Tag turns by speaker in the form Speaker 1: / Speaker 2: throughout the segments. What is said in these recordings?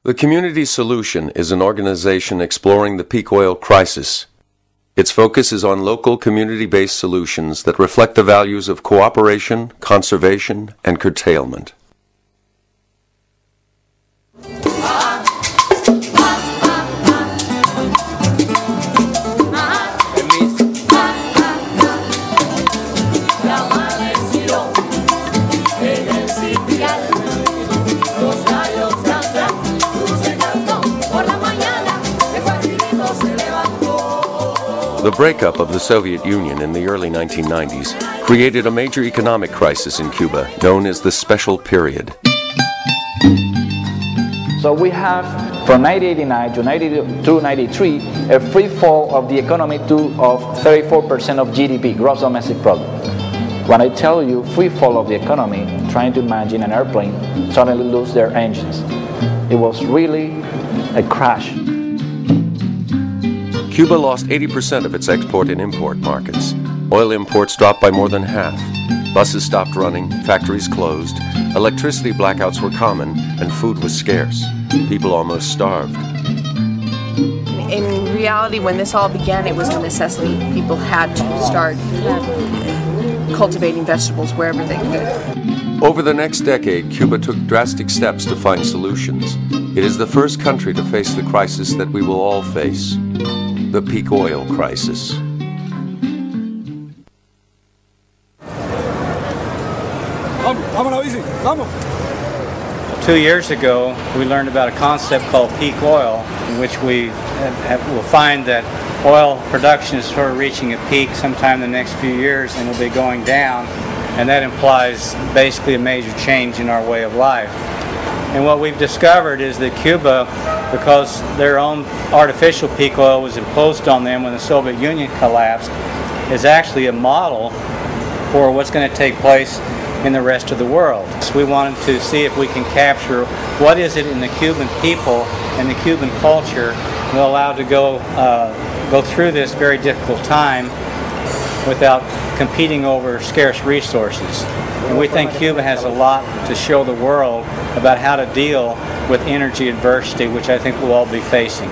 Speaker 1: The Community Solution is an organization exploring the peak oil crisis. Its focus is on local community-based solutions that reflect the values of cooperation, conservation, and curtailment. The breakup of the Soviet Union in the early 1990s created a major economic crisis in Cuba known as the Special Period.
Speaker 2: So we have from 1989 to 1993 a free fall of the economy of 34% of GDP, gross domestic product. When I tell you free fall of the economy, trying to imagine an airplane suddenly lose their engines. It was really a crash.
Speaker 1: Cuba lost 80% of its export and import markets. Oil imports dropped by more than half. Buses stopped running, factories closed, electricity blackouts were common, and food was scarce. People almost starved.
Speaker 3: In reality, when this all began, it was a necessity. People had to start cultivating vegetables wherever they could.
Speaker 1: Over the next decade, Cuba took drastic steps to find solutions. It is the first country to face the crisis that we will all face. The peak oil crisis.
Speaker 4: Vamos, vamos.
Speaker 5: 2 years ago, we learned about a concept called peak oil, in which we will find that oil production is sort of reaching a peak sometime in the next few years and will be going down, and that implies basically a major change in our way of life. And what we've discovered is that Cuba, because their own artificial peak oil was imposed on them when the Soviet Union collapsed, is actually a model for what's going to take place in the rest of the world. So we wanted to see if we can capture what is it in the Cuban people and the Cuban culture that will allow to go through this very difficult time without competing over scarce resources. And we think Cuba has a lot to show the world about how to deal with energy adversity, which I think we'll all be facing.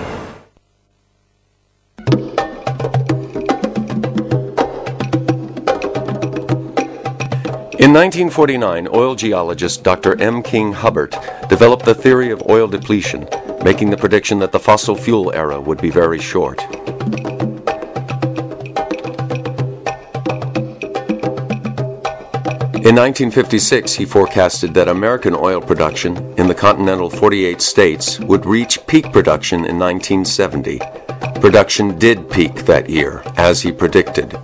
Speaker 1: In 1949, oil geologist Dr. M. King Hubbert developed the theory of oil depletion, making the prediction that the fossil fuel era would be very short. In 1956, he forecasted that American oil production in the continental 48 states would reach peak production in 1970. Production did peak that year, as he predicted.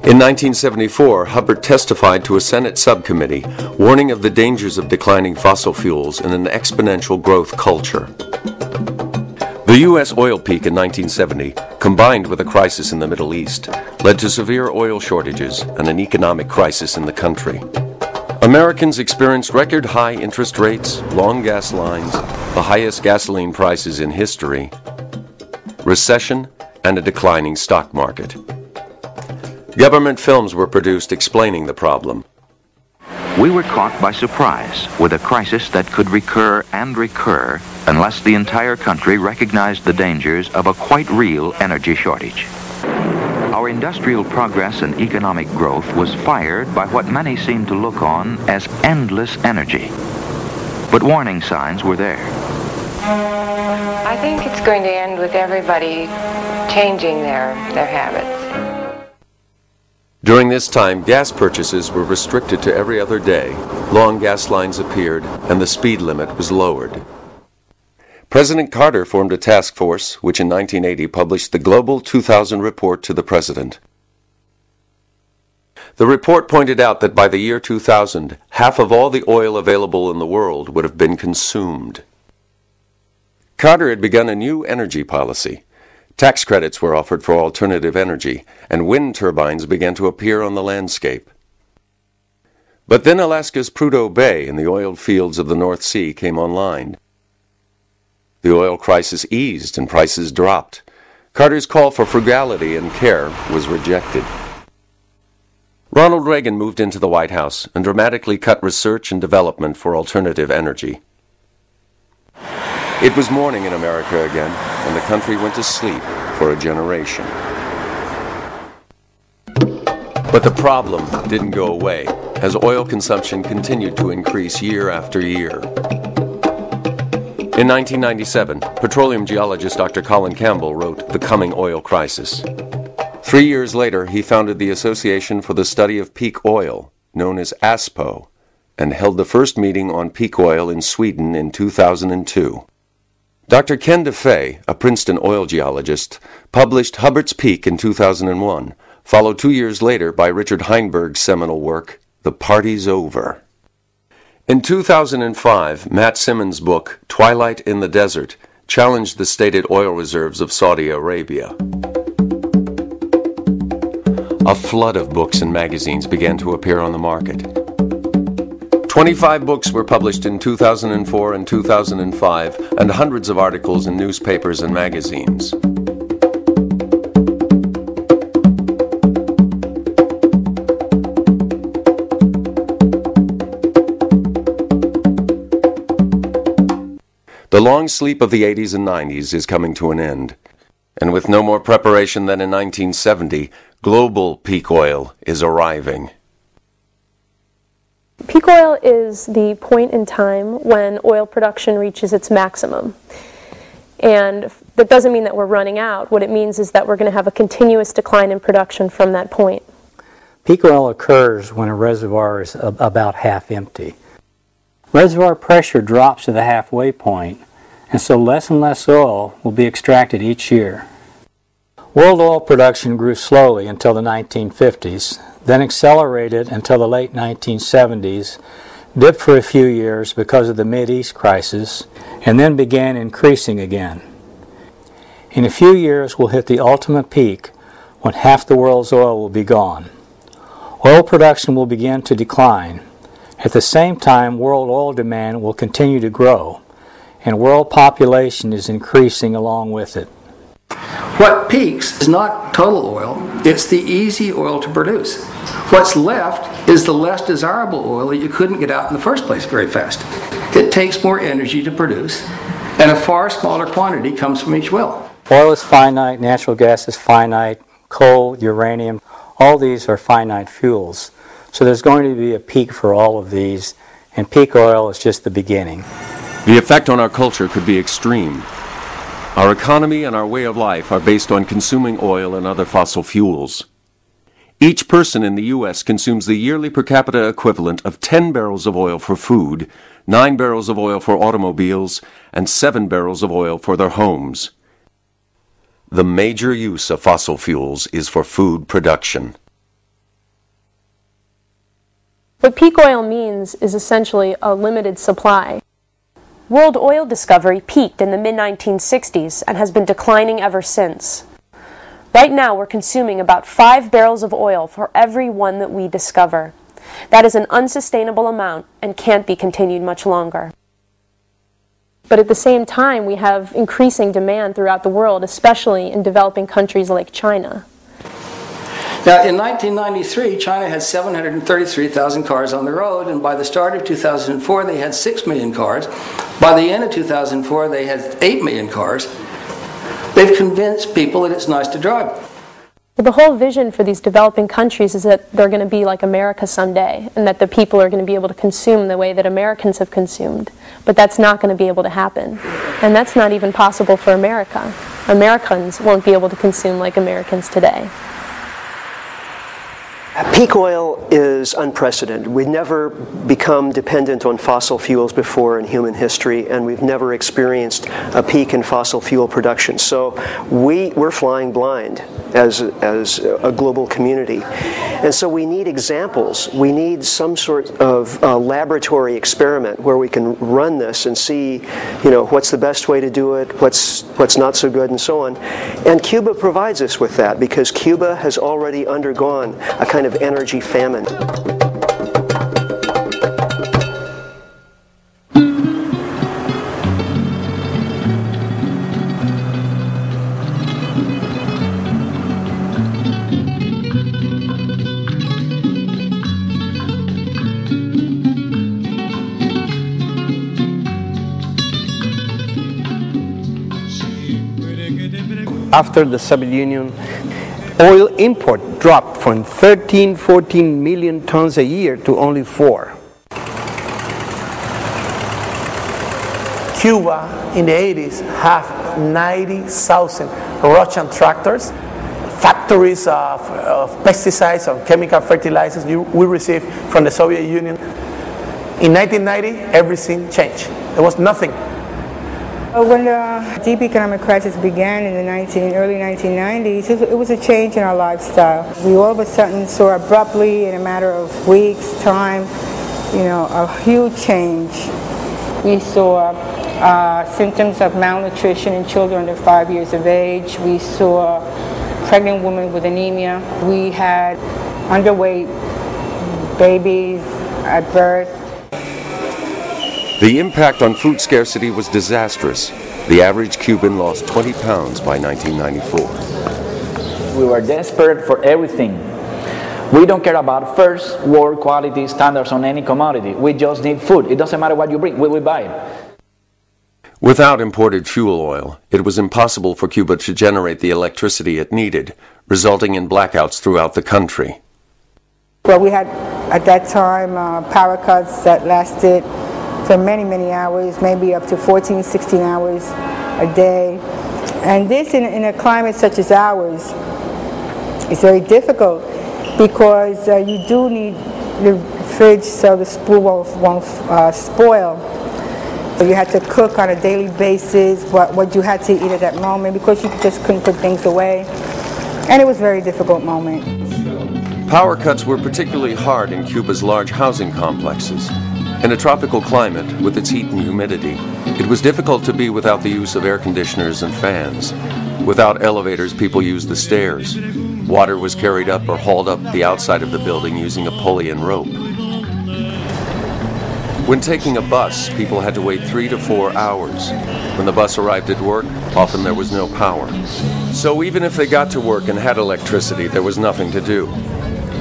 Speaker 1: In 1974, Hubbert testified to a Senate subcommittee warning of the dangers of declining fossil fuels in an exponential growth culture. The U.S. oil peak in 1970, combined with a crisis in the Middle East, led to severe oil shortages and an economic crisis in the country. Americans experienced record high interest rates, long gas lines, the highest gasoline prices in history, recession, and a declining stock market. Government films were produced explaining the problem.
Speaker 6: We were caught by surprise with a crisis that could recur and recur unless the entire country recognized the dangers of a quite real energy shortage. Our industrial progress and economic growth was fired by what many seemed to look on as endless energy. But warning signs were there.
Speaker 7: I think it's going to end with everybody changing their habits.
Speaker 1: During this time, gas purchases were restricted to every other day, long gas lines appeared, and the speed limit was lowered. President Carter formed a task force, which in 1980 published the Global 2000 Report to the President. The report pointed out that by the year 2000, half of all the oil available in the world would have been consumed. Carter had begun a new energy policy. Tax credits were offered for alternative energy, and wind turbines began to appear on the landscape. But then Alaska's Prudhoe Bay and the oil fields of the North Sea came online. The oil crisis eased and prices dropped. Carter's call for frugality and care was rejected. Ronald Reagan moved into the White House and dramatically cut research and development for alternative energy. It was morning in America again, and the country went to sleep for a generation. But the problem didn't go away, as oil consumption continued to increase year after year. In 1997, petroleum geologist Dr. Colin Campbell wrote The Coming Oil Crisis. 3 years later, he founded the Association for the Study of Peak Oil, known as ASPO, and held the first meeting on peak oil in Sweden in 2002. Dr. Ken DeFay, a Princeton oil geologist, published Hubbert's Peak in 2001, followed 2 years later by Richard Heinberg's seminal work, The Party's Over. In 2005, Matt Simmons' book, Twilight in the Desert, challenged the stated oil reserves of Saudi Arabia. A flood of books and magazines began to appear on the market. 25 books were published in 2004 and 2005, and hundreds of articles in newspapers and magazines. The long sleep of the 80s and 90s is coming to an end, and with no more preparation than in 1970, global peak oil is arriving.
Speaker 4: Peak oil is the point in time when oil production reaches its maximum. And that doesn't mean that we're running out. What it means is that we're going to have a continuous decline in production from that point.
Speaker 8: Peak oil occurs when a reservoir is about half empty. Reservoir pressure drops to the halfway point, and so less and less oil will be extracted each year. World oil production grew slowly until the 1950s, then accelerated until the late 1970s, dipped for a few years because of the Mideast crisis, and then began increasing again. In a few years, we'll hit the ultimate peak when half the world's oil will be gone. Oil production will begin to decline. At the same time, world oil demand will continue to grow, and world population is increasing along with it.
Speaker 9: What peaks is not total oil, it's the easy oil to produce. What's left is the less desirable oil that you couldn't get out in the first place very fast. It takes more energy to produce, and a far smaller quantity comes from each well.
Speaker 8: Oil is finite, natural gas is finite, coal, uranium, all these are finite fuels. So there's going to be a peak for all of these, and peak oil is just the beginning.
Speaker 1: The effect on our culture could be extreme. Our economy and our way of life are based on consuming oil and other fossil fuels. Each person in the U.S. consumes the yearly per capita equivalent of 10 barrels of oil for food, 9 barrels of oil for automobiles, and 7 barrels of oil for their homes. The major use of fossil fuels is for food production.
Speaker 4: What peak oil means is essentially a limited supply.
Speaker 10: World oil discovery peaked in the mid-1960s and has been declining ever since. Right now we're consuming about 5 barrels of oil for every one that we discover. That is an unsustainable amount and can't be continued much longer.
Speaker 4: But at the same time, we have increasing demand throughout the world, especially in developing countries like China.
Speaker 9: Now, in 1993, China had 733,000 cars on the road, and by the start of 2004, they had 6 million cars. By the end of 2004, they had 8 million cars. They've convinced people that it's nice to drive.
Speaker 4: Well, the whole vision for these developing countries is that they're going to be like America someday, and that the people are going to be able to consume the way that Americans have consumed. But that's not going to be able to happen. And that's not even possible for America. Americans won't be able to consume like Americans today.
Speaker 11: Peak oil is unprecedented. We've never become dependent on fossil fuels before in human history, and we've never experienced a peak in fossil fuel production. So we're flying blind as a global community. And so we need examples. We need some sort of laboratory experiment where we can run this and see, what's the best way to do it, what's not so good, and so on. And Cuba provides us with that, because Cuba has already undergone a kind of energy famine.
Speaker 9: after the Soviet Union, oil import dropped from 13-14 million tons a year to only 4.
Speaker 12: Cuba in the 80s have 90,000 Russian tractors, factories of pesticides, of chemical fertilizers we received from the Soviet Union. In 1990, everything changed. There was nothing.
Speaker 13: When the deep economic crisis began in the early 1990s, it was a change in our lifestyle. We all of a sudden saw abruptly, in a matter of weeks' time, a huge change. We saw symptoms of malnutrition in children under 5 years of age. We saw pregnant women with anemia. We had underweight babies at birth.
Speaker 1: The impact on food scarcity was disastrous. The average Cuban lost 20 pounds by 1994.
Speaker 2: We were desperate for everything. We don't care about first world quality standards on any commodity. We just need food. It doesn't matter what you bring, we will buy it.
Speaker 1: Without imported fuel oil, it was impossible for Cuba to generate the electricity it needed, resulting in blackouts throughout the country.
Speaker 13: Well, we had, at that time, power cuts that lasted for many, many hours, maybe up to 14, 16 hours a day. And this, in a climate such as ours, is very difficult because you do need the fridge so the spool won't spoil. So you had to cook on a daily basis what you had to eat at that moment because you just couldn't put things away. And it was a very difficult moment.
Speaker 1: Power cuts were particularly hard in Cuba's large housing complexes. In a tropical climate, with its heat and humidity, it was difficult to be without the use of air conditioners and fans. Without elevators, people used the stairs. Water was carried up or hauled up the outside of the building using a pulley and rope. When taking a bus, people had to wait 3 to 4 hours. When the bus arrived at work, often there was no power. So even if they got to work and had electricity, there was nothing to do.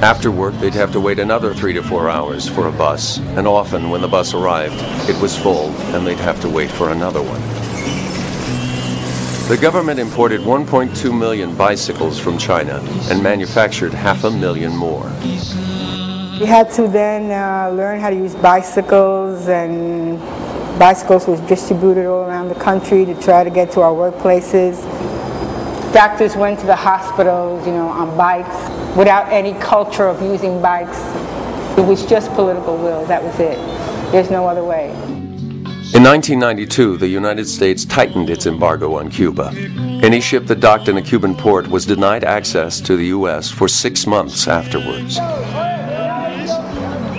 Speaker 1: After work, they'd have to wait another 3 to 4 hours for a bus, and often when the bus arrived, it was full, and they'd have to wait for another one. The government imported 1.2 million bicycles from China and manufactured 500,000 more.
Speaker 13: We had to then learn how to use bicycles, and bicycles was distributed all around the country to try to get to our workplaces. Doctors went to the hospitals, on bikes, without any culture of using bikes. It was just political will, that was it. There's no other way.
Speaker 1: In 1992, the United States tightened its embargo on Cuba. Any ship that docked in a Cuban port was denied access to the U.S. for 6 months afterwards.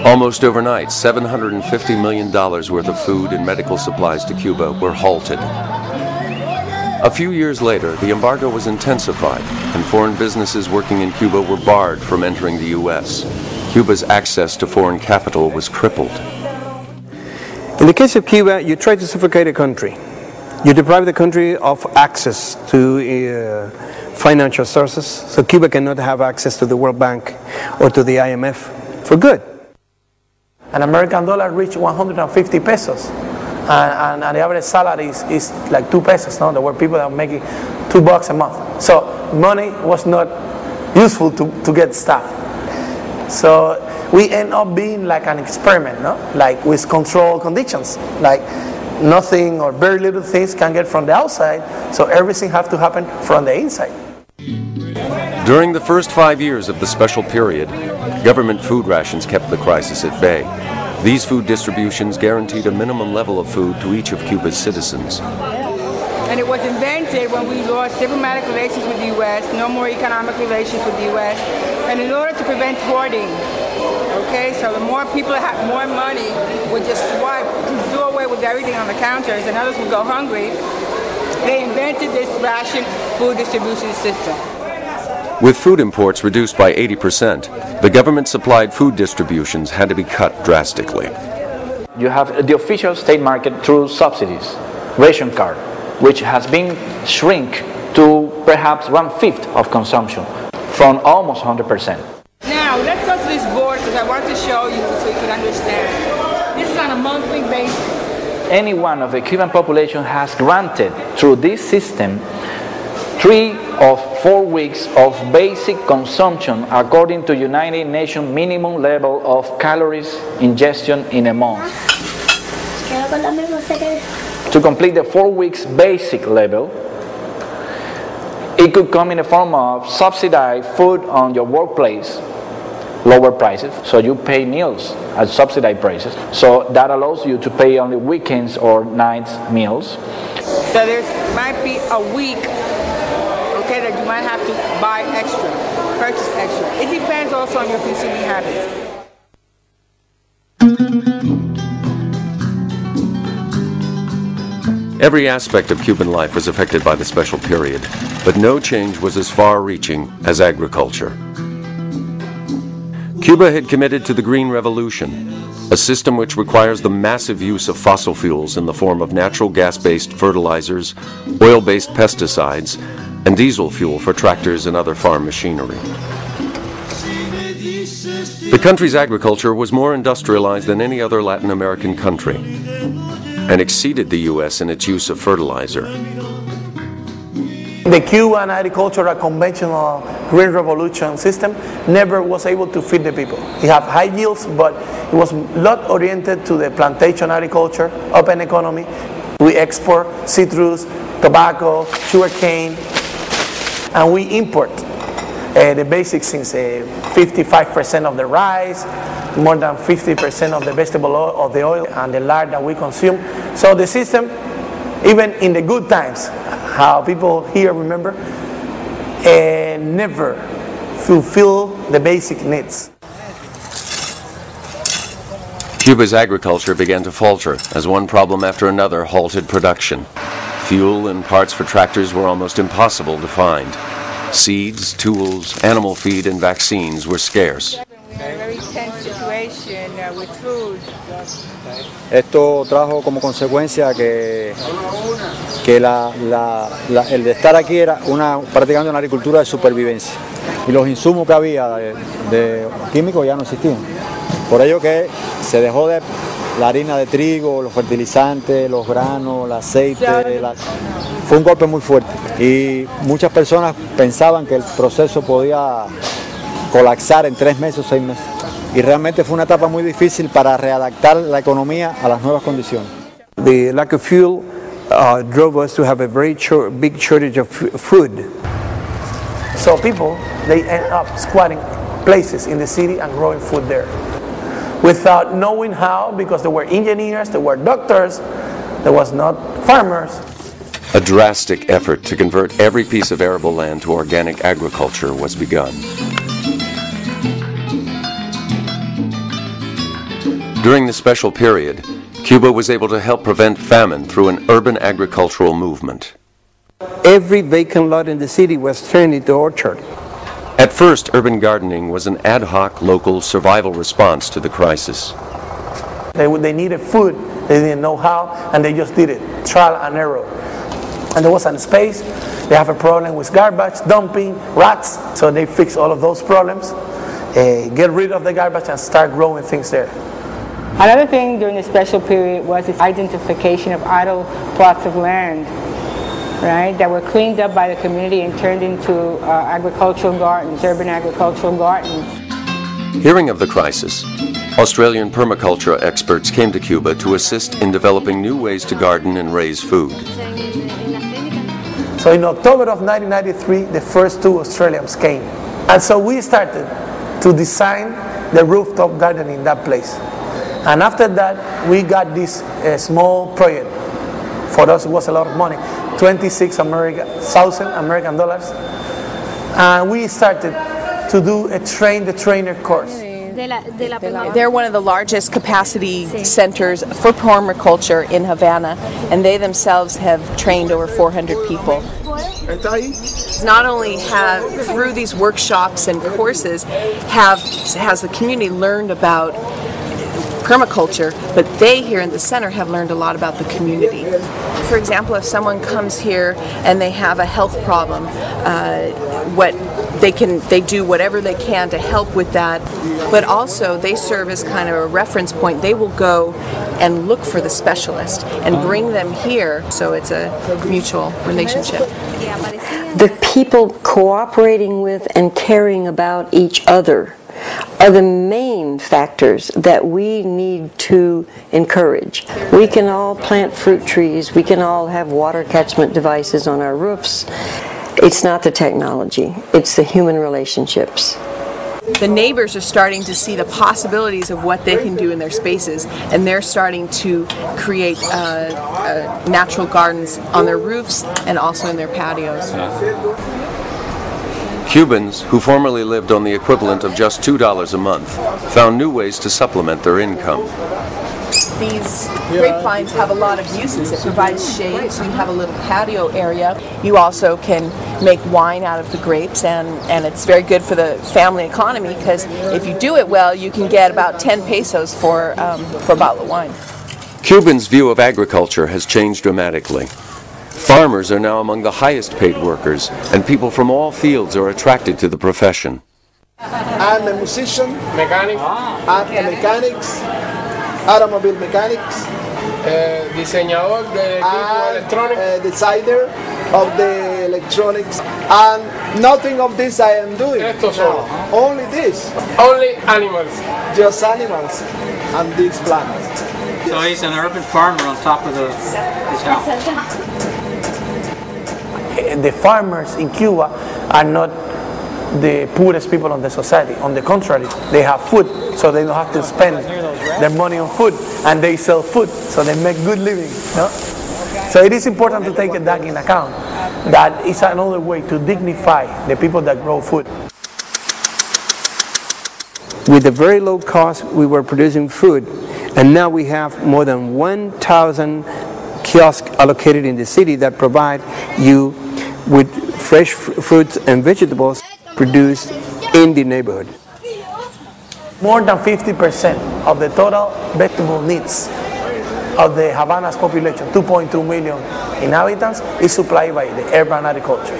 Speaker 1: Almost overnight, $750 million worth of food and medical supplies to Cuba were halted. A few years later, the embargo was intensified, and foreign businesses working in Cuba were barred from entering the U.S. Cuba's access to foreign capital was crippled.
Speaker 9: In the case of Cuba, you try to suffocate a country. You deprive the country of access to financial sources, so Cuba cannot have access to the World Bank or to the IMF for good.
Speaker 12: An American dollar reached 150 pesos. And the average salary is like 2 pesos. No? There were people that were making $2 a month. So money was not useful to get stuff. So we end up being like an experiment, no? Like with controlled conditions. Like nothing or very little things can get from the outside, so everything has to happen from the inside.
Speaker 1: During the first 5 years of the special period, government food rations kept the crisis at bay. These food distributions guaranteed a minimum level of food to each of Cuba's citizens.
Speaker 13: And it was invented when we lost diplomatic relations with the U.S., no more economic relations with the U.S., and in order to prevent hoarding. Okay, so the more people that had more money would just swipe, do away with everything on the counters, and others would go hungry. They invented this ration food distribution system.
Speaker 1: With food imports reduced by 80%, the government-supplied food distributions had to be cut drastically.
Speaker 2: You have the official state market through subsidies, ration card, which has been shrink to perhaps 1/5 of consumption, from almost 100%.
Speaker 13: Now, let's go to this board because I want to show you so you can understand. This is on a monthly basis.
Speaker 2: Anyone of the Cuban population has granted, through this system, 3 or 4 weeks of basic consumption according to United Nations minimum level of calories ingestion in a month. To complete the 4 weeks basic level, it could come in the form of subsidized food on your workplace, lower prices, so you pay meals at subsidized prices. So that allows you to pay only weekends or nights meals.
Speaker 13: So there might be a week, okay, that you might have to buy extra, purchase extra. It depends also on your consuming habits.
Speaker 1: Every aspect of Cuban life was affected by the special period, but no change was as far-reaching as agriculture. Cuba had committed to the Green Revolution, a system which requires the massive use of fossil fuels in the form of natural gas-based fertilizers, oil-based pesticides, and diesel fuel for tractors and other farm machinery. The country's agriculture was more industrialized than any other Latin American country, and exceeded the U.S. in its use of fertilizer.
Speaker 12: The Cuban agricultural conventional Green Revolution system never was able to feed the people. It had high yields, but it was not oriented to the plantation agriculture, open economy. We export citrus, tobacco, sugarcane, and we import the basic things, 55% of the rice, more than 50% of the vegetable oil, of the oil and the lard that we consume. So the system, even in the good times, how people here remember, never fulfill the basic needs.
Speaker 1: Cuba's agriculture began to falter as one problem after another halted production. Fuel and parts for tractors were almost impossible to find. Seeds, tools, animal feed, and vaccines were scarce.
Speaker 13: We had a very tense situation with food.
Speaker 14: Esto trajo como consecuencia que el de estar aquí era prácticamente una agricultura de supervivencia. Y los insumos que había de químicos ya no existían. Por ello que se dejó de la harina de trigo, los fertilizantes, los granos, el aceite. Fue un golpe muy fuerte y muchas personas pensaban que el proceso podía colapsar en 3 meses o 6 meses. Y realmente fue una etapa muy difícil para readaptar la economía a las nuevas condiciones.
Speaker 15: The lack of fuel drove us to have a very big shortage of food.
Speaker 12: So people, they end up squatting places in the city and growing food there. Without knowing how, because there were engineers, there were doctors, there was not farmers.
Speaker 1: A drastic effort to convert every piece of arable land to organic agriculture was begun. During the special period, Cuba was able to help prevent famine through an urban agricultural movement.
Speaker 15: Every vacant lot in the city was turned into orchard.
Speaker 1: At first, urban gardening was an ad hoc local survival response to the crisis.
Speaker 12: They needed food, they didn't know how, and they just did it, trial and error. And there was a space, they have a problem with garbage, dumping, rats, so they fixed all of those problems, get rid of the garbage and start growing things there.
Speaker 13: Another thing during the special period was the identification of idle plots of land, right, that were cleaned up by the community and turned into agricultural gardens, urban agricultural gardens.
Speaker 1: Hearing of the crisis, Australian permaculture experts came to Cuba to assist in developing new ways to garden and raise food.
Speaker 12: So in October of 1993, the first 2 Australians came. And so we started to design the rooftop garden in that place. And after that, we got this small project. For us, it was a lot of money, $26,000 American dollars. And we started to do a train-the-trainer course.
Speaker 3: They're one of the largest capacity centers for permaculture in Havana, and they themselves have trained over 400 people. Not only have, through these workshops and courses, has the community learned about permaculture, but they here in the center have learned a lot about the community. For example, if someone comes here and they have a health problem, they do whatever they can to help with that, but also they serve as kind of a reference point. They will go and look for the specialist and bring them here, so it's a mutual relationship.
Speaker 16: The people cooperating with and caring about each other are the main factors that we need to encourage. We can all plant fruit trees, we can all have water catchment devices on our roofs. It's not the technology, it's the human relationships.
Speaker 3: The neighbors are starting to see the possibilities of what they can do in their spaces, and they're starting to create natural gardens on their roofs and also in their patios.
Speaker 1: Cubans, who formerly lived on the equivalent of just $2 a month, found new ways to supplement their income.
Speaker 3: These grapevines have a lot of uses. It provides shade, so you have a little patio area. You also can make wine out of the grapes, and it's very good for the family economy, because if you do it well, you can get about 10 pesos for a bottle of wine.
Speaker 1: Cubans' view of agriculture has changed dramatically. Farmers are now among the highest paid workers, and people from all fields are attracted to the profession.
Speaker 17: I'm a musician, mechanic, mechanics, automobile mechanics, diseñador de equipo electrónico, designer of the electronics, and nothing of this I am doing. Esto solo. Only this. Only animals. Just animals and these plants.
Speaker 5: So he's an urban farmer on top of his house.
Speaker 12: The farmers in Cuba are not the poorest people in the society. On the contrary, they have food, so they don't have to spend their money on food, and they sell food, so they make good living. No? So it is important to take that in account. That is another way to dignify the people that grow food.
Speaker 15: With a very low cost, we were producing food, and now we have more than 1,000 kiosks allocated in the city that provide you with fresh fruits and vegetables produced in the neighborhood.
Speaker 12: More than 50% of the total vegetable needs of the Havana's population, 2.2 million inhabitants, is supplied by the urban agriculture.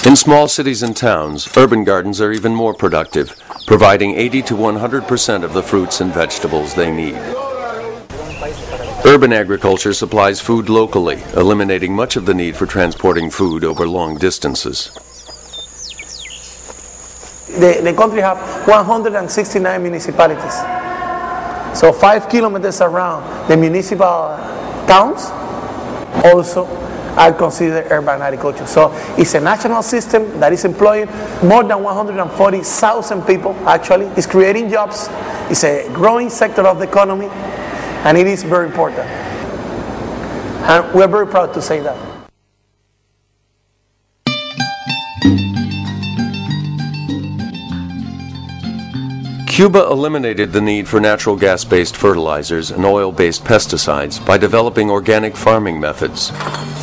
Speaker 1: In small cities and towns, urban gardens are even more productive, providing 80 to 100% of the fruits and vegetables they need. Urban agriculture supplies food locally, eliminating much of the need for transporting food over long distances.
Speaker 12: The country has 169 municipalities. So 5 kilometers around the municipal towns also are considered urban agriculture. So it's a national system that is employing more than 140,000 people actually. It's creating jobs. It's a growing sector of the economy. And it is very important. And we're very proud to say that.
Speaker 1: Cuba eliminated the need for natural gas-based fertilizers and oil-based pesticides by developing organic farming methods.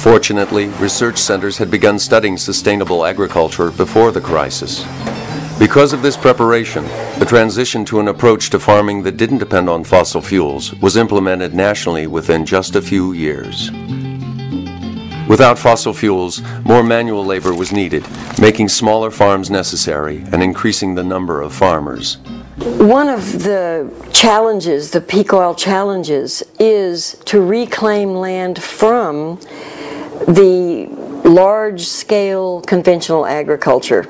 Speaker 1: Fortunately, research centers had begun studying sustainable agriculture before the crisis. Because of this preparation, the transition to an approach to farming that didn't depend on fossil fuels was implemented nationally within just a few years. Without fossil fuels, more manual labor was needed, making smaller farms necessary and increasing the number of farmers.
Speaker 16: One of the challenges, the peak oil challenges, is to reclaim land from the large-scale conventional agriculture.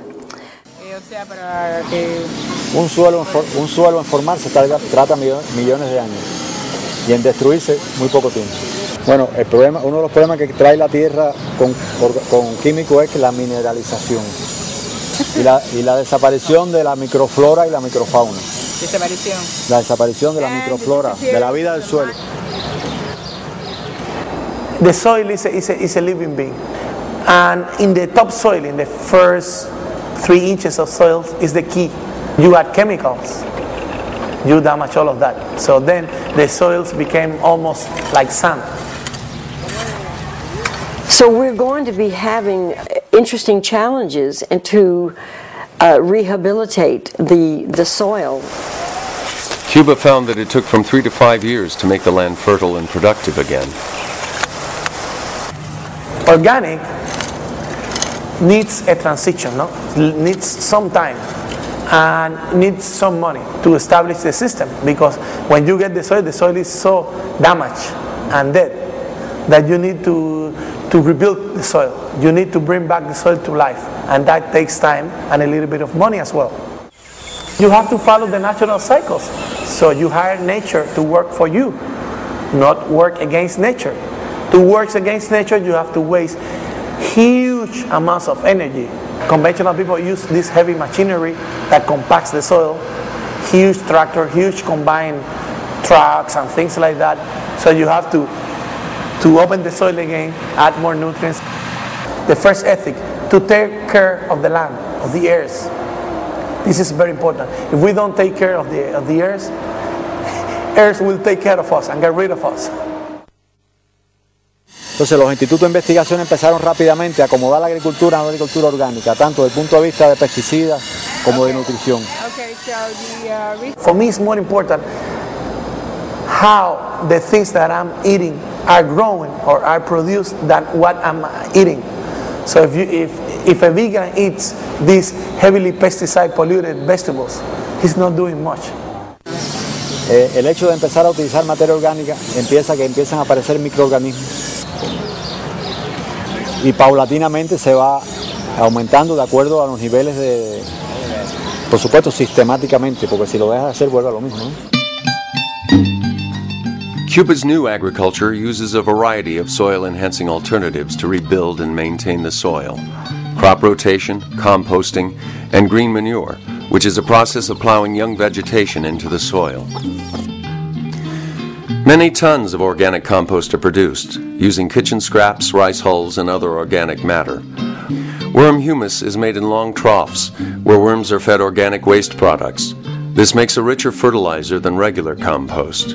Speaker 14: Un suelo en formarse trata millones de años y en destruirse muy poco tiempo. Bueno, uno de los problemas que trae la tierra con químicos es la mineralización y la desaparición de la microflora y la microfauna. La desaparición de la microflora, de la vida del suelo.
Speaker 12: The soil is a living being, and in the topsoil, in the first 3 inches of soil is the key. You add chemicals, you damage all of that. So then the soils became almost like sand.
Speaker 16: So we're going to be having interesting challenges and to rehabilitate the soil
Speaker 1: Cuba found that it took from 3 to 5 years to make the land fertile and productive again.
Speaker 12: Organic needs a transition, no? Needs some time and needs some money to establish the system, because when you get the soil is so damaged and dead that you need to rebuild the soil. You need to bring back the soil to life, and that takes time and a little bit of money as well. You have to follow the natural cycles. So you hire nature to work for you, not work against nature. To work against nature, you have to waste huge amounts of energy. Conventional people use this heavy machinery that compacts the soil, huge tractor, huge combine trucks and things like that. So you have to open the soil again, add more nutrients. The first ethic, to take care of the land, of the earth. This is very important. If we don't take care of the earth, earth will take care of us and get rid of us.
Speaker 14: Entonces los institutos de investigación empezaron rápidamente a acomodar la agricultura a una agricultura orgánica, tanto desde el punto de vista de pesticidas como de nutrición.
Speaker 12: For me it's more important how the things that I'm eating are growing or are produced than what I'm eating. So if a vegan eats these heavily pesticide polluted vegetables, he's not doing much.
Speaker 14: El hecho de empezar a utilizar materia orgánica empiezan a aparecer microorganismos y paulatinamente se va aumentando de acuerdo a los niveles de, por supuesto sistemáticamente, porque si lo dejas de hacer vuelve a lo mismo, ¿no?
Speaker 1: Cuba's new agriculture uses a variety of soil-enhancing alternatives to rebuild and maintain the soil. Crop rotation, composting, and green manure, which is a process of plowing young vegetation into the soil. Many tons of organic compost are produced, using kitchen scraps, rice hulls, and other organic matter. Worm humus is made in long troughs, where worms are fed organic waste products. This makes a richer fertilizer than regular compost.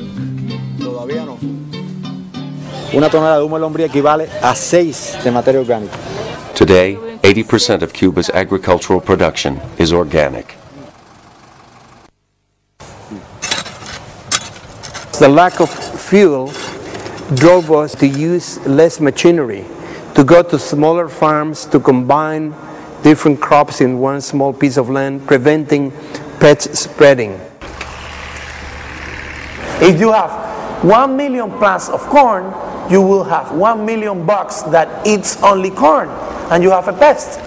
Speaker 14: Una tonelada de humo de lombriz equivale a 6 de materia orgánica.
Speaker 1: Today, 80% of Cuba's agricultural production is organic.
Speaker 15: The lack of fuel drove us to use less machinery, to go to smaller farms, to combine different crops in one small piece of land, preventing pest spreading.
Speaker 12: If you have 1 million plants of corn, you will have 1 million bugs that eats only corn, and you have a pest.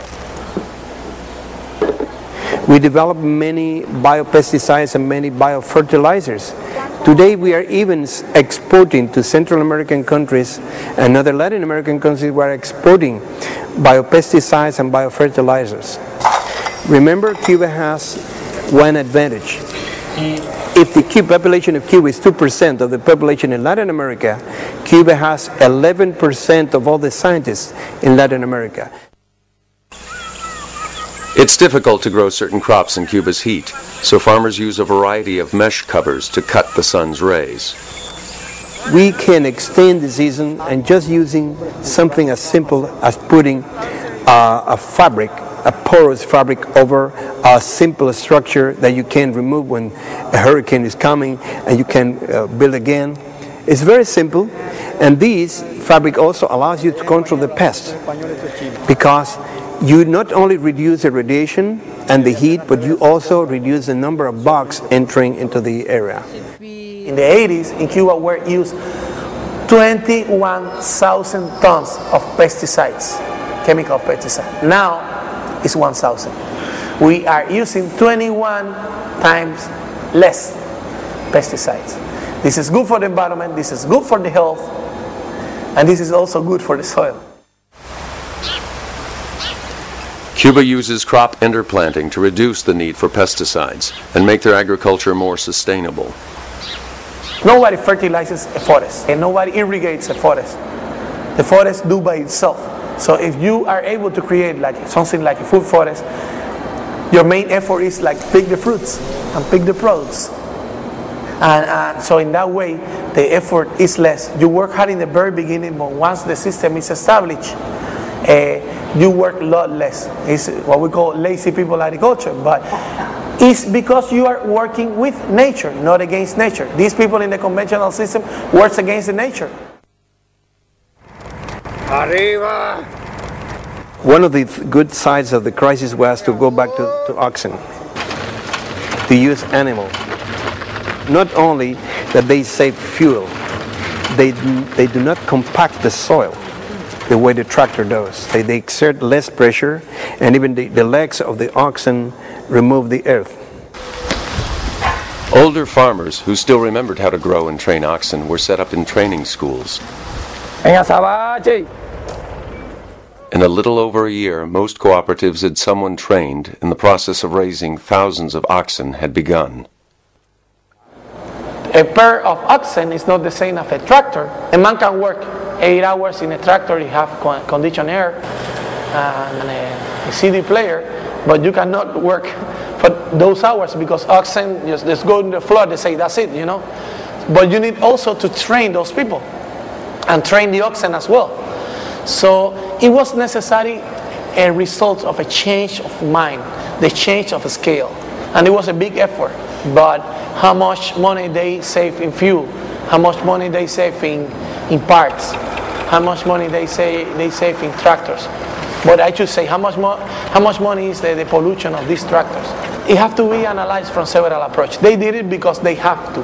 Speaker 15: We developed many biopesticides and many biofertilizers. Today we are even exporting to Central American countries and other Latin American countries. We are exporting biopesticides and biofertilizers. Remember, Cuba has one advantage. If the population of Cuba is 2% of the population in Latin America, Cuba has 11% of all the scientists in Latin America.
Speaker 1: It's difficult to grow certain crops in Cuba's heat, so farmers use a variety of mesh covers to cut the sun's rays.
Speaker 15: We can extend the season and just using something as simple as putting a fabric, a porous fabric over a simple structure that you can remove when a hurricane is coming and you can build again. It's very simple, and this fabric also allows you to control the pests, because you not only reduce the radiation and the heat, but you also reduce the number of bugs entering into the area.
Speaker 12: In the 80s, in Cuba, were used 21,000 tons of pesticides, chemical pesticides. Now, it's 1,000. We are using 21 times less pesticides. This is good for the environment, this is good for the health, and this is also good for the soil.
Speaker 1: Cuba uses crop interplanting to reduce the need for pesticides and make their agriculture more sustainable.
Speaker 12: Nobody fertilizes a forest, and nobody irrigates a forest. The forest do by itself. So if you are able to create like something like a food forest, your main effort is like pick the fruits and pick the products. And so in that way, the effort is less. You work hard in the very beginning, but once the system is established, you work a lot less. It's what we call lazy people agriculture. But is because you are working with nature, not against nature. These people in the conventional system work against the nature.
Speaker 15: Arriba! One of the good sides of the crisis was to go back to oxen, to use animal. Not only that they save fuel, they do not compact the soil the way the tractor does. They exert less pressure, and even the legs of the oxen remove the earth.
Speaker 1: Older farmers who still remembered how to grow and train oxen were set up in training schools. In a little over a year, most cooperatives had someone trained, and the process of raising thousands of oxen had begun.
Speaker 12: A pair of oxen is not the same as a tractor. A man can work 8 hours in a tractor, you have conditioned air and a CD player, but you cannot work for those hours because oxen just go in the floor, they say that's it, you know. But you need also to train those people and train the oxen as well. So it was necessary a result of a change of mind, the change of scale. And it was a big effort, but how much money they save in fuel, how much money they save in parts, how much money they save in tractors. But I should say, how much money is the pollution of these tractors? It has to be analyzed from several approaches. They did it because they have to,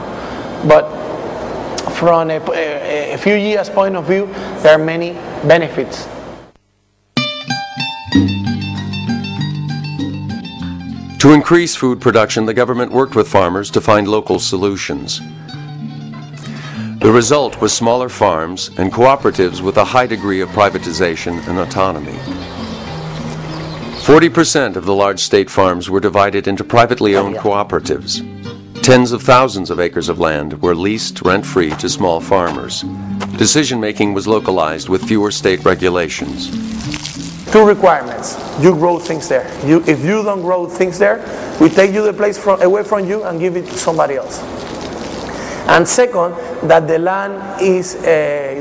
Speaker 12: but from a few years point of view, there are many benefits.
Speaker 1: To increase food production, the government worked with farmers to find local solutions. The result was smaller farms and cooperatives with a high degree of privatization and autonomy. 40% of the large state farms were divided into privately owned cooperatives. Tens of thousands of acres of land were leased rent-free to small farmers. Decision-making was localized with fewer state regulations.
Speaker 12: 2 requirements. You grow things there. If you don't grow things there, we take you the place away from you and give it to somebody else. And second, that the land is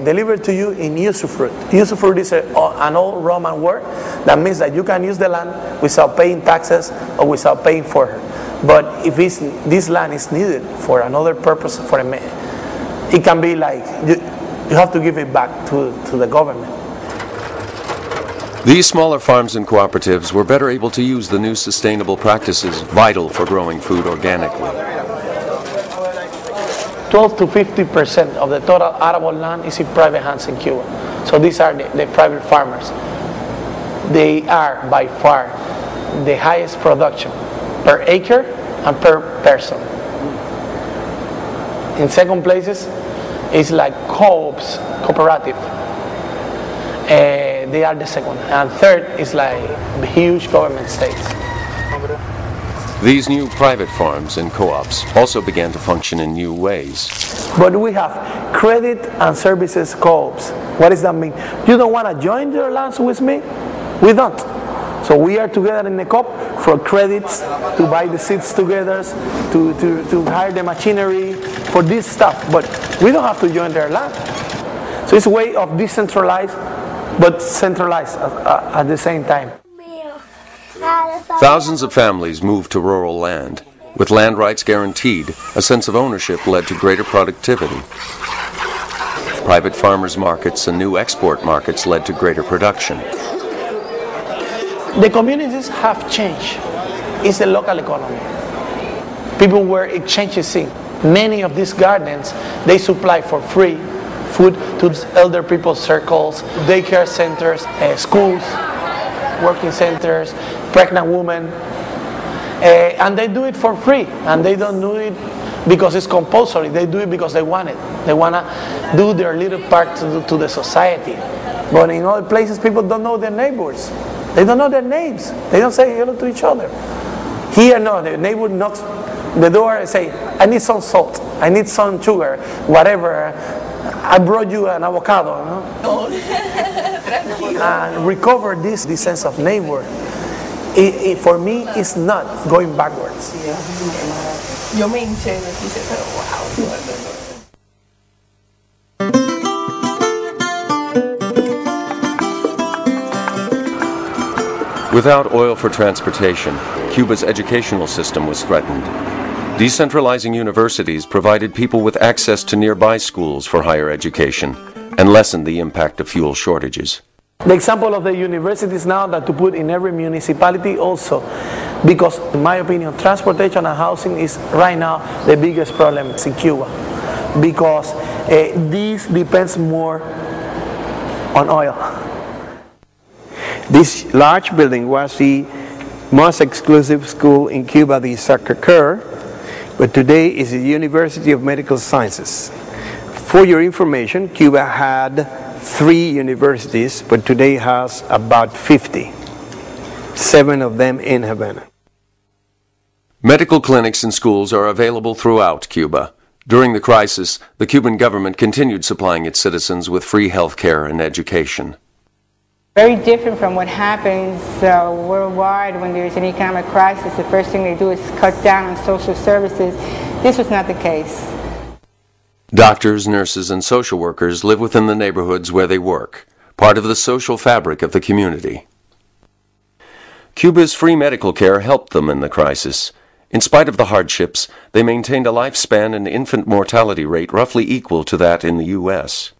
Speaker 12: delivered to you in usufruct. Usufruct is an old Roman word that means that you can use the land without paying taxes or without paying for it. But if this land is needed for another purpose, it can be like you have to give it back to the government.
Speaker 1: These smaller farms and cooperatives were better able to use the new sustainable practices vital for growing food organically.
Speaker 12: 12 to 50% of the total arable land is in private hands in Cuba. So these are the private farmers. They are by far the highest production per acre and per person. In second places, it's like co-ops, cooperative. They are the second. And third is like huge government states.
Speaker 1: These new private farms and co-ops also began to function in new ways.
Speaker 12: But we have credit and services co-ops. What does that mean? You don't want to join your lands with me? We don't. So we are together in a co-op for credits, to buy the seeds together, to hire the machinery, for this stuff. But we don't have to join their land. So it's a way of decentralized, but centralized at the same time.
Speaker 1: Thousands of families moved to rural land. With land rights guaranteed, a sense of ownership led to greater productivity. Private farmers' markets and new export markets led to greater production.
Speaker 12: The communities have changed. It's the local economy. People were exchanging things. Many of these gardens, they supply for free food to elder people's circles, daycare centers, schools, working centers, pregnant women, and they do it for free. And they don't do it because it's compulsory. They do it because they want it. They want to do their little part to the society. But in other places, people don't know their neighbors. They don't know their names. They don't say hello to each other. Here, no, the neighbor knocks the door and say, I need some salt, I need some sugar, whatever. I brought you an avocado. No? And recover this sense of neighbor. For me, it's not going backwards.
Speaker 3: Yo me hinché, me quise, pero wow.
Speaker 1: Without oil for transportation, Cuba's educational system was threatened. Decentralizing universities provided people with access to nearby schools for higher education and lessened the impact of fuel shortages.
Speaker 12: The example of the universities now that to put in every municipality also, because in my opinion transportation and housing is right now the biggest problem in Cuba, because this depends more on oil.
Speaker 15: This large building was the most exclusive school in Cuba, the סיפקה, but today is the University of Medical Sciences. For your information, Cuba had 3 universities, but today has about 50, 7 of them in Havana.
Speaker 1: Medical clinics and schools are available throughout Cuba. During the crisis, the Cuban government continued supplying its citizens with free health care and education.
Speaker 13: Very different from what happens worldwide when there's an economic crisis. The first thing they do is cut down on social services. This was not the case.
Speaker 1: Doctors, nurses, and social workers live within the neighborhoods where they work, part of the social fabric of the community. Cuba's free medical care helped them in the crisis. In spite of the hardships, they maintained a lifespan and infant mortality rate roughly equal to that in the U.S.,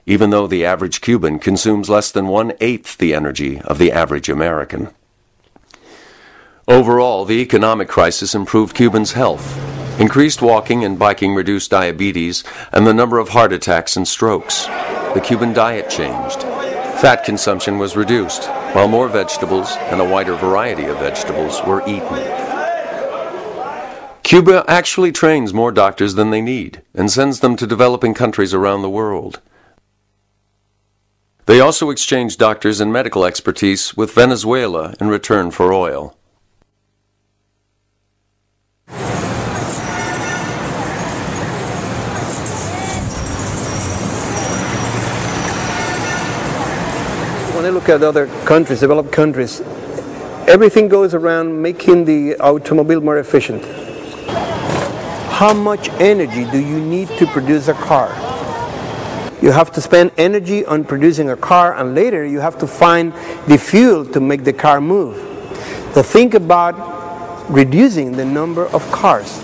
Speaker 1: even though the average Cuban consumes less than 1/8 the energy of the average American. Overall, the economic crisis improved Cubans' health. Increased walking and biking reduced diabetes and the number of heart attacks and strokes. The Cuban diet changed. Fat consumption was reduced, while more vegetables and a wider variety of vegetables were eaten. Cuba actually trains more doctors than they need and sends them to developing countries around the world. They also exchange doctors and medical expertise with Venezuela in return for oil.
Speaker 15: When I look at other countries, developed countries, everything goes around making the automobile more efficient. How much energy do you need to produce a car? You have to spend energy on producing a car, and later you have to find the fuel to make the car move. So think about reducing the number of cars.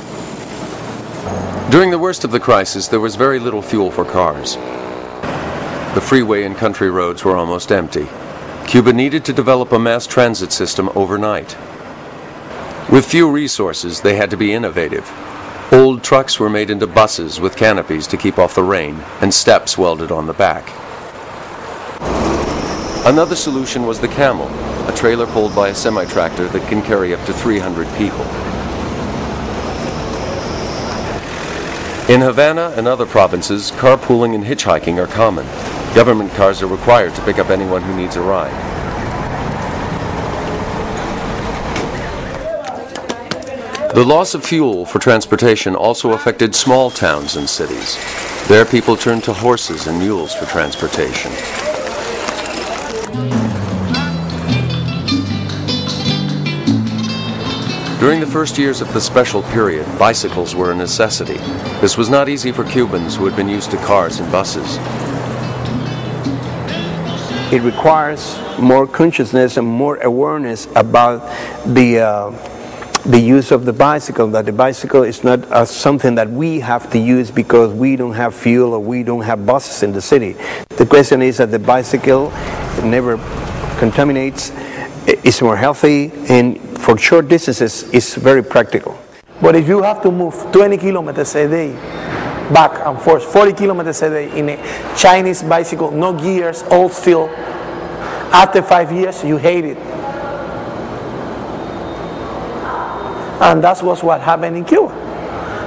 Speaker 1: During the worst of the crisis, there was very little fuel for cars. The freeway and country roads were almost empty. Cuba needed to develop a mass transit system overnight. With few resources, they had to be innovative. Old trucks were made into buses with canopies to keep off the rain and steps welded on the back. Another solution was the camel, a trailer pulled by a semi-tractor that can carry up to 300 people. In Havana and other provinces, carpooling and hitchhiking are common. Government cars are required to pick up anyone who needs a ride. The loss of fuel for transportation also affected small towns and cities. There, people turned to horses and mules for transportation. During the first years of the special period, bicycles were a necessity. This was not easy for Cubans who had been used to cars and buses.
Speaker 15: It requires more consciousness and more awareness about the use of the bicycle, that the bicycle is not something that we have to use because we don't have fuel or we don't have buses in the city. The question is that the bicycle never contaminates, is more healthy, and for short distances is very practical.
Speaker 12: But if you have to move 20 kilometers a day, back and forth, 40 kilometers a day in a Chinese bicycle, no gears, old steel, after 5 years you hate it. And that's what happened in Cuba.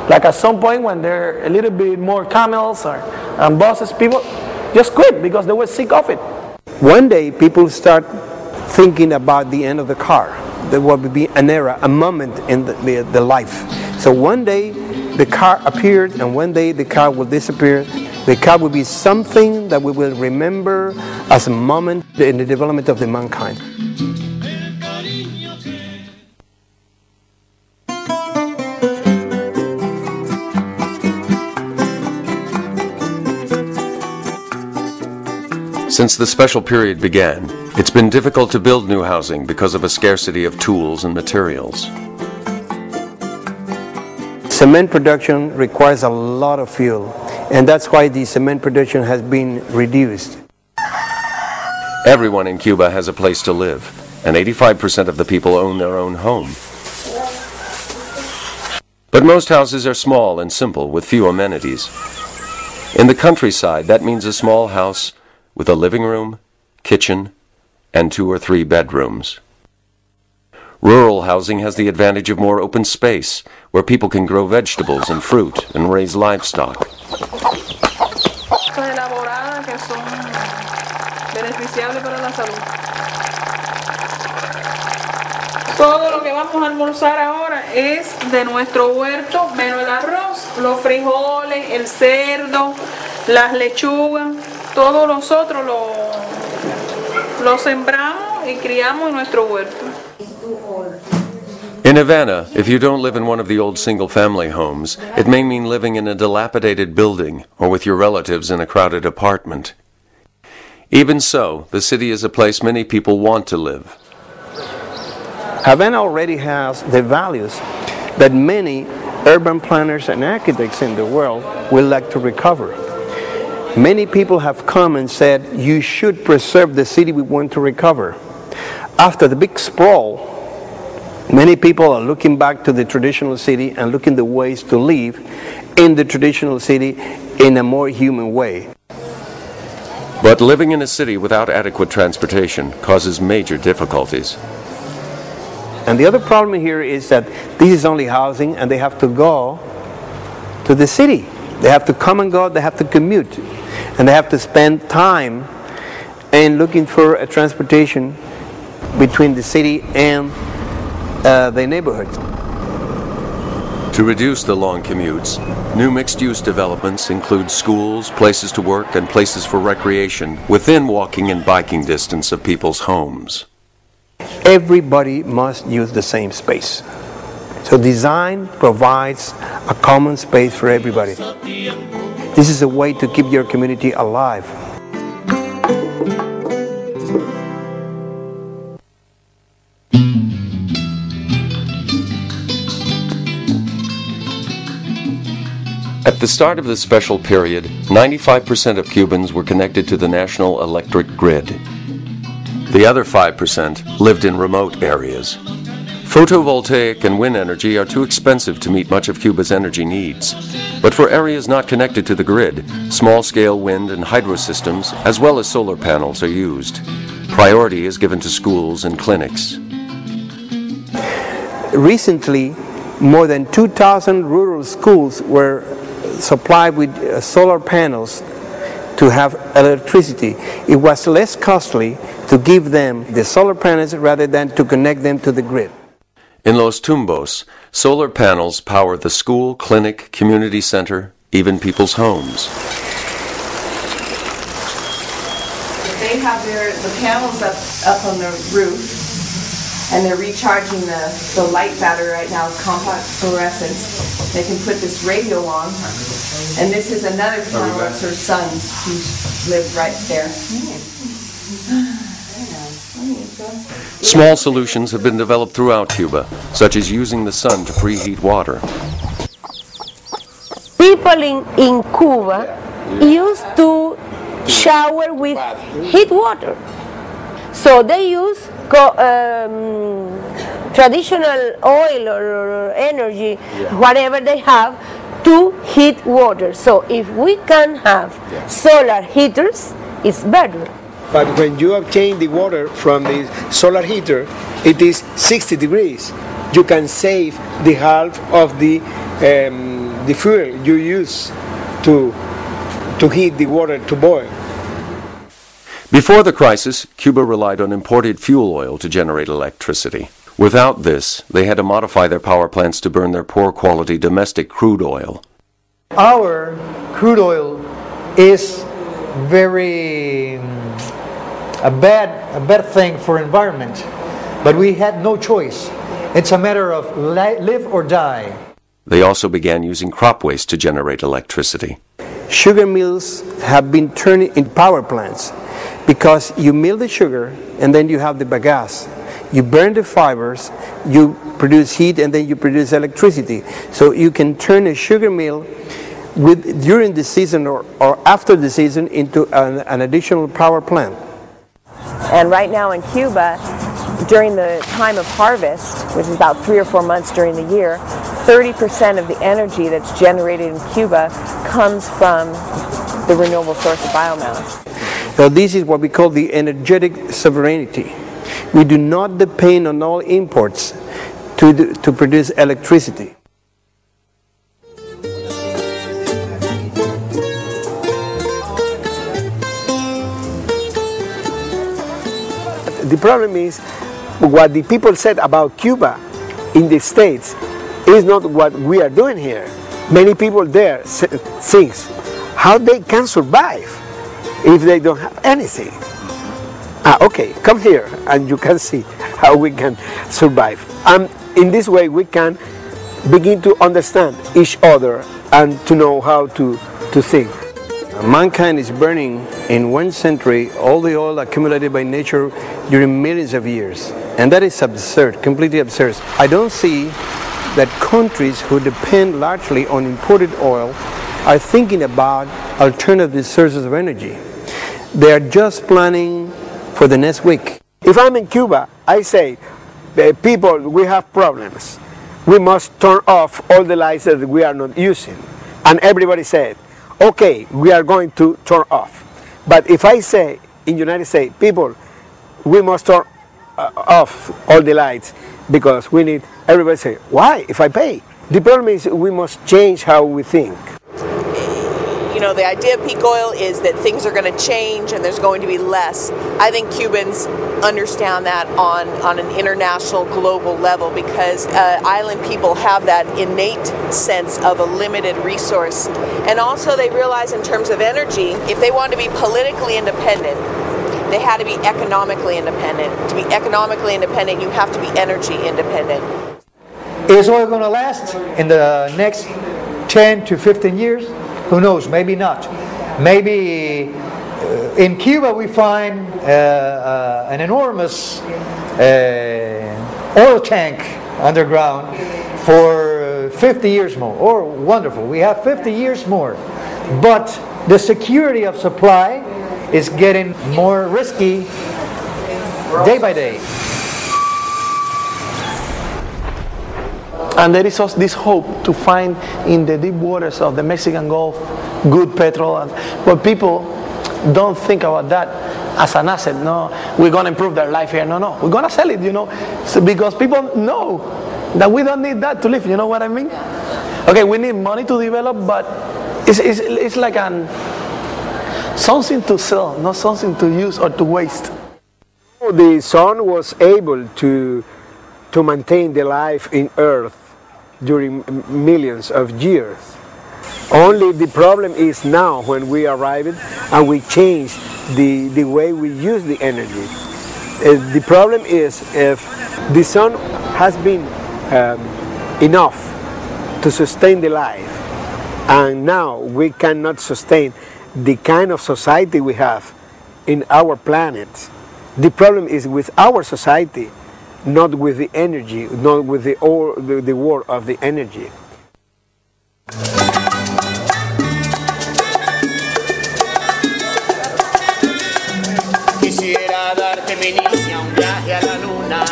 Speaker 12: Like at some point when there are a little bit more camels and buses, people just quit because they were sick of it.
Speaker 15: One day people start thinking about the end of the car. There will be an era, a moment in the life. So one day the car appeared and one day the car will disappear. The car will be something that we will remember as a moment in the development of the mankind.
Speaker 1: Since the special period began, It's been difficult to build new housing because of a scarcity of tools and materials.
Speaker 15: Cement production requires a lot of fuel, and that's why the cement production has been reduced.
Speaker 1: Everyone in Cuba has a place to live, and 85% of the people own their own home. But most houses are small and simple with few amenities. In the countryside, that means a small house with a living room, kitchen, and 2 or 3 bedrooms. Rural housing has the advantage of more open space, where people can grow vegetables and fruit and raise livestock.
Speaker 18: Todo lo que vamos a almorzar ahora es de nuestro huerto, menos el arroz, los frijoles, el cerdo, las lechugas, todo nosotros lo sembramos y criamos en nuestro huerto.
Speaker 1: In Havana, if you don't live in one of the old single-family homes, it may mean living in a dilapidated building or with your relatives in a crowded apartment. Even so, the city is a place many people want to live.
Speaker 15: Havana already has the values that many urban planners and architects in the world would like to recover. Many people have come and said, you should preserve the city we want to recover. After the big sprawl, many people are looking back to the traditional city and looking the ways to live in the traditional city in a more human way.
Speaker 1: But living in a city without adequate transportation causes major difficulties.
Speaker 15: And the other problem here is that this is only housing, and they have to go to the city. They have to come and go, they have to commute, and they have to spend time in looking for a transportation between the city and the neighborhood.
Speaker 1: To reduce the long commutes, new mixed-use developments include schools, places to work, and places for recreation within walking and biking distance of people's homes.
Speaker 15: Everybody must use the same space. So design provides a common space for everybody. This is a way to keep your community alive.
Speaker 1: At the start of this special period, 95% of Cubans were connected to the national electric grid. The other 5% lived in remote areas. Photovoltaic and wind energy are too expensive to meet much of Cuba's energy needs. But for areas not connected to the grid, small-scale wind and hydro systems, as well as solar panels, are used. Priority is given to schools and clinics.
Speaker 15: Recently, more than 2,000 rural schools were supplied with solar panels to have electricity. It was less costly to give them the solar panels rather than to connect them to the grid.
Speaker 1: In Los Tumbos, solar panels power the school, clinic, community center, even people's homes.
Speaker 3: They have the panels up on the roof, and they're recharging the light battery right now, compact fluorescence. They can put this radio on, and this is another panel. It's her son's, who lives right there.
Speaker 1: Small solutions have been developed throughout Cuba, such as using the sun to preheat water.
Speaker 19: People in Cuba used to shower with heat water. So they use traditional oil or energy, whatever they have, to heat water. So if we can have solar heaters, it's better.
Speaker 15: But when you obtain the water from the solar heater, it is 60 degrees. You can save the half of the fuel you use to heat the water to boil.
Speaker 1: Before the crisis, Cuba relied on imported fuel oil to generate electricity. Without this, they had to modify their power plants to burn their poor-quality domestic crude oil.
Speaker 20: Our crude oil is very a bad thing for environment, but we had no choice. It's a matter of live or die.
Speaker 1: They also began using crop waste to generate electricity.
Speaker 15: Sugar mills have been turned into power plants. because you mill the sugar and then you have the bagasse. You burn the fibers, you produce heat, and then you produce electricity. So you can turn a sugar mill during the season or after the season into an additional power plant.
Speaker 3: And right now in Cuba, during the time of harvest, which is about 3 or 4 months during the year, 30% of the energy that's generated in Cuba comes from the renewable source of biomass.
Speaker 15: So this is what we call the energetic sovereignty. We do not depend on all imports to produce electricity. The problem is what the people said about Cuba in the States is not what we are doing here. Many people there think how they can survive if they don't have anything. Okay, come here and you can see how we can survive. And in this way we can begin to understand each other and to know how to think. Mankind is burning in 1 century all the oil accumulated by nature during millions of years. And that is absurd, completely absurd. I don't see that countries who depend largely on imported oil are thinking about alternative sources of energy. They are just planning for the next week. If I'm in Cuba, I say, people, we have problems. We must turn off all the lights that we are not using. And everybody said, okay, we are going to turn off. But if I say in the United States, people, we must turn off all the lights because we need, everybody say, why, if I pay? The problem is we must change how we think.
Speaker 3: You know, the idea of peak oil is that things are going to change and there's going to be less. I think Cubans understand that on an international, global level because island people have that innate sense of a limited resource. And also they realize in terms of energy, if they want to be politically independent, they had to be economically independent. To be economically independent, you have to be energy independent.
Speaker 20: Is oil going to last in the next 10 to 15 years? Who knows? Maybe not. Maybe in Cuba we find an enormous oil tank underground for 50 years more. Or wonderful, we have 50 years more. But the security of supply is getting more risky day by day.
Speaker 12: And there is also this hope to find in the deep waters of the Mexican Gulf good petrol. But people don't think about that as an asset. No, we're going to improve their life here. No, we're going to sell it, you know, because people know that we don't need that to live. You know what I mean? Okay, we need money to develop, but it's like something to sell, not something to use or to waste.
Speaker 15: The sun was able to maintain the life in Earth during millions of years. Only the problem is now when we arrived and we change the way we use the energy. The problem is if the sun has been enough to sustain the life and now we cannot sustain the kind of society we have in our planet. The problem is with our society, not with the energy, not with the war of the energy.
Speaker 21: Quisiera darte mi niña un viaje a la luna,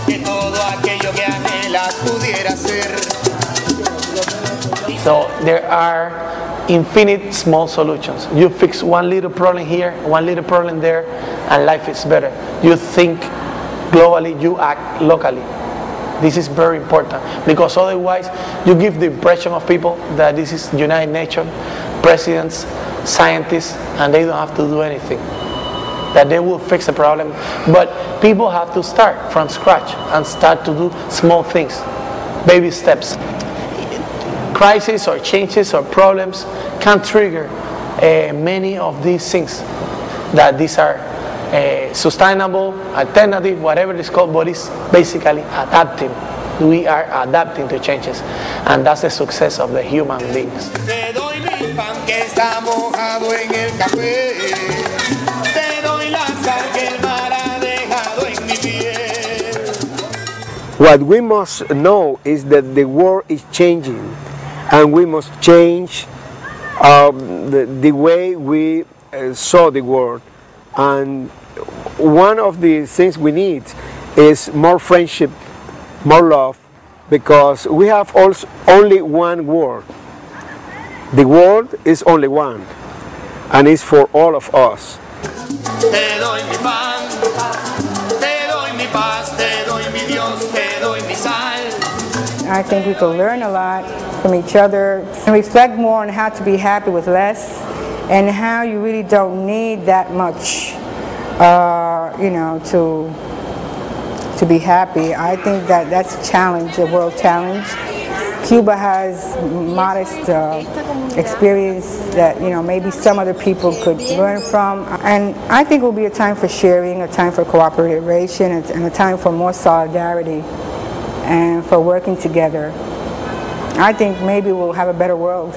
Speaker 21: que todo aquello que anhelas pudiera ser.
Speaker 12: So there are infinite small solutions. You fix one little problem here, one little problem there, and life is better. You think globally, you act locally. This is very important because otherwise you give the impression of people that this is United Nations, presidents, scientists, and they don't have to do anything. That they will fix the problem. But people have to start from scratch and start to do small things, baby steps. Crises or changes or problems can trigger many of these things. That these are sustainable, alternative, whatever it's called, but it's basically adapting. We are adapting to changes, and that's the success of the human beings.
Speaker 21: Te doy mi pan que está mojado en el café.
Speaker 15: What we must know is that the world is changing, and we must change the way we saw the world. And one of the things we need is more friendship, more love, because we have also only one world. The world is only one, and it's for all of us.
Speaker 21: Te doy mi pan, te doy mi paz, te doy mi Dios, te doy mi sal.
Speaker 13: I think we can learn a lot from each other and reflect more on how to be happy with less and how you really don't need that much, you know, to be happy. I think that that's a challenge, a world challenge. Cuba has modest experience that, you know, maybe some other people could learn from. And I think it will be a time for sharing, a time for cooperation, and a time for more solidarity and for working together. I think maybe we'll have a better world.